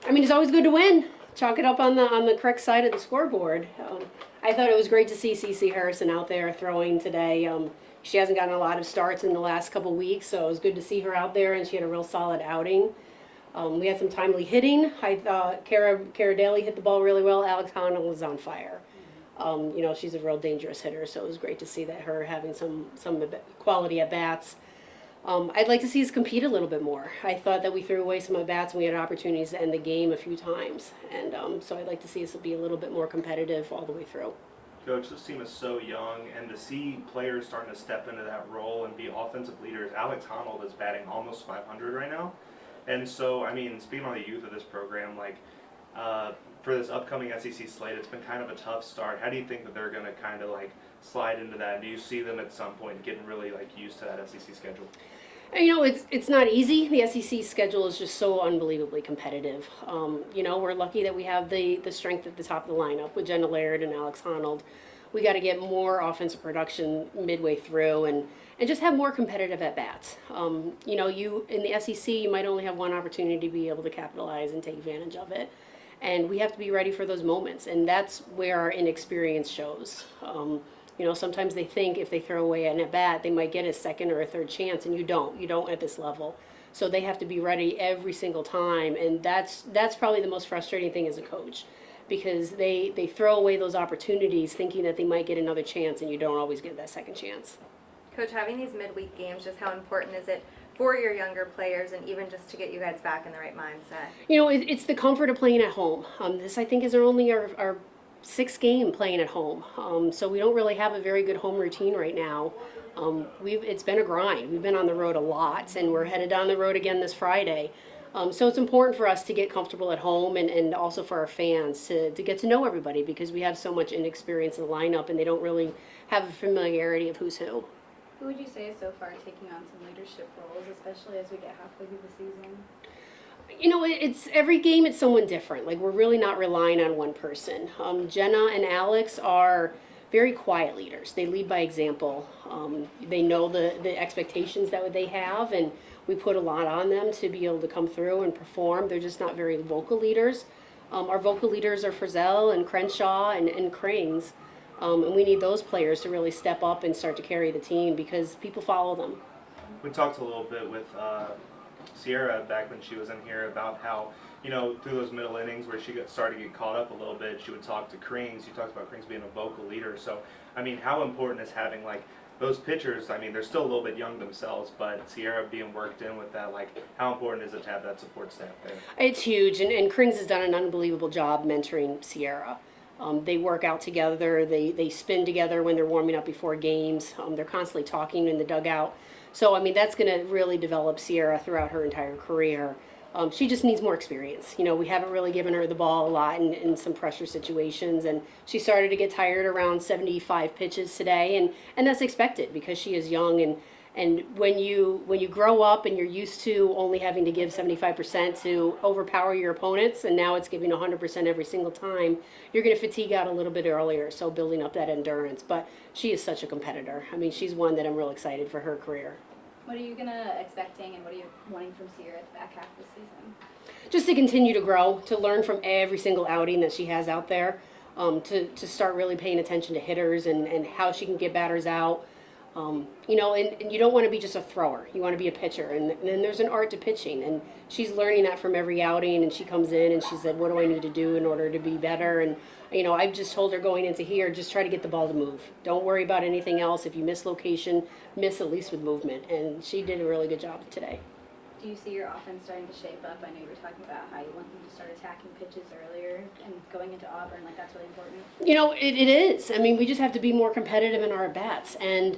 I mean, it's always good to win. Chalk it up on the correct side of the scoreboard. I thought it was great to see CeCe Harrison out there throwing today. She hasn't gotten a lot of starts in the last couple weeks, so it was good to see her out there, and she had a real solid outing. We had some timely hitting. I thought Cara Daly hit the ball really well. Alex Honnold was on fire. You know, she's a real dangerous hitter, so it was great to see that her having some quality at bats. I'd like to see us compete a little bit more. I thought that we threw away some at bats and we had opportunities to end the game a few times, and so I'd like to see us be a little bit more competitive all the way through. Coach, this team is so young, and to see players starting to step into that role and be offensive leaders. Alex Honnold is batting almost 500 right now, and so I mean, speaking on the youth of this program, like for this upcoming SEC slate, it's been kind of a tough start. How do you think that they're going to kind of like slide into that? Do you see them at some point getting really like used to that SEC schedule? You know, it's not easy. The SEC schedule is just so unbelievably competitive. You know, we're lucky that we have the strength at the top of the lineup with Jenna Laird and Alex Honnold. We got to get more offensive production midway through and just have more competitive at bats. You know, you in the SEC, you might only have one opportunity to be able to capitalize and take advantage of it. And we have to be ready for those moments, and that's where our inexperience shows. You know, sometimes they think if they throw away an at-bat, they might get a second or a third chance, and you don't at this level. So they have to be ready every single time, and that's probably the most frustrating thing as a coach, because they throw away those opportunities thinking that they might get another chance, and you don't always get that second chance. Coach, having these midweek games, just how important is it for your younger players and even just to get you guys back in the right mindset? You know, it's the comfort of playing at home. This, I think, is only our sixth game playing at home. So we don't really have a very good home routine right now. It's been a grind. We've been on the road a lot, and we're headed down the road again this Friday. So it's important for us to get comfortable at home and also for our fans to get to know everybody, because we have so much inexperience in the lineup and they don't really have a familiarity of who's who. Who would you say is so far taking on some leadership roles, especially as we get halfway through the season? You know, it's every game it's someone different. Like, we're really not relying on one person. Jenna and Alex are very quiet leaders. They lead by example. They know the expectations that they have, and we put a lot on them to be able to come through and perform. They're just not very vocal leaders. Our vocal leaders are Frizzell and Crenshaw and Krings. And we need those players to really step up and start to carry the team, because people follow them. We talked a little bit with Sierra back when she was in here about how, you know, through those middle innings where she started to get caught up a little bit, she would talk to Krings. You talked about Krings being a vocal leader. So, I mean, how important is having, like, those pitchers? I mean, they're still a little bit young themselves, but Sierra being worked in with that, like, how important is it to have that support staff there? It's huge, and Krings has done an unbelievable job mentoring Sierra. They work out together, they spin together when they're warming up before games. They're constantly talking in the dugout. So, I mean, that's going to really develop Sierra throughout her entire career. She just needs more experience. You know, we haven't really given her the ball a lot in some pressure situations, and she started to get tired around 75 pitches today, and that's expected because she is young, and when you grow up and you're used to only having to give 75% to overpower your opponents, and now it's giving 100% every single time, you're going to fatigue out a little bit earlier, so building up that endurance. But she is such a competitor. I mean, she's one that I'm real excited for her career. What are you expecting and what are you wanting from Sierra at the back half of the season? Just to continue to grow, to learn from every single outing that she has out there, to start really paying attention to hitters and how she can get batters out. You know, and you don't want to be just a thrower. You want to be a pitcher, and then there's an art to pitching, and she's learning that from every outing, and she comes in and she said, what do I need to do in order to be better? And, you know, I've just told her going into here, just try to get the ball to move. Don't worry about anything else. If you miss location, miss at least with movement, and she did a really good job today. Do you see your offense starting to shape up? I know you were talking about how you want them to start attacking pitches earlier and going into Auburn, like that's really important. You know, it is. I mean, we just have to be more competitive in our at-bats, and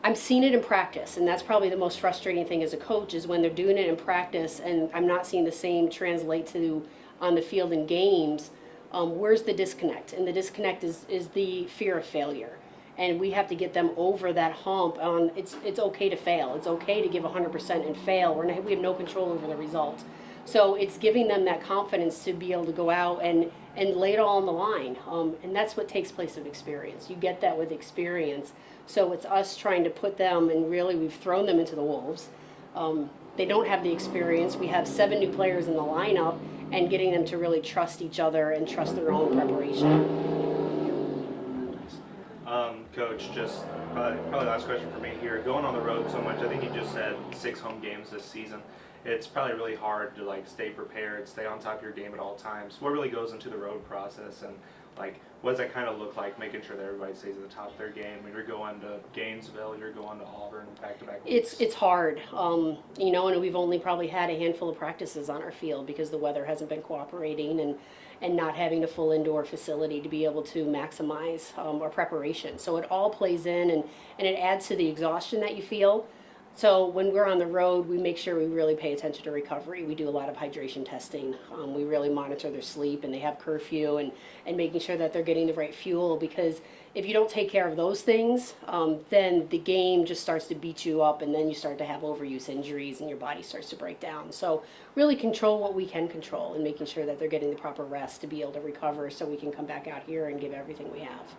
I'm seeing it in practice, and that's probably the most frustrating thing as a coach is when they're doing it in practice and I'm not seeing the same translate to on the field in games. Where's the disconnect? And the disconnect is the fear of failure. And we have to get them over that hump on it's okay to fail. It's okay to give 100% and fail. We have no control over the result. So it's giving them that confidence to be able to go out and lay it all on the line. And that's what takes place with experience. You get that with experience. So it's us trying to put them, and really we've thrown them into the wolves. They don't have the experience. We have 7 new players in the lineup, and getting them to really trust each other and trust their own preparation. Coach, just probably last question for me here. Going on the road so much, I think you just said 6 home games this season. It's probably really hard to like stay prepared, stay on top of your game at all times. What really goes into the road process, and like what does that kind of look like, making sure that everybody stays at the top of their game? When you're going to Gainesville, you're going to Auburn, back-to-back weeks. It's hard, you know, and we've only probably had a handful of practices on our field because the weather hasn't been cooperating, and not having a full indoor facility to be able to maximize our preparation. So it all plays in, and it adds to the exhaustion that you feel. So when we're on the road, we make sure we really pay attention to recovery. We do a lot of hydration testing. We really monitor their sleep, and they have curfew, and making sure that they're getting the right fuel, because if you don't take care of those things, then the game just starts to beat you up, and then you start to have overuse injuries and your body starts to break down. So really control what we can control, and making sure that they're getting the proper rest to be able to recover so we can come back out here and give everything we have.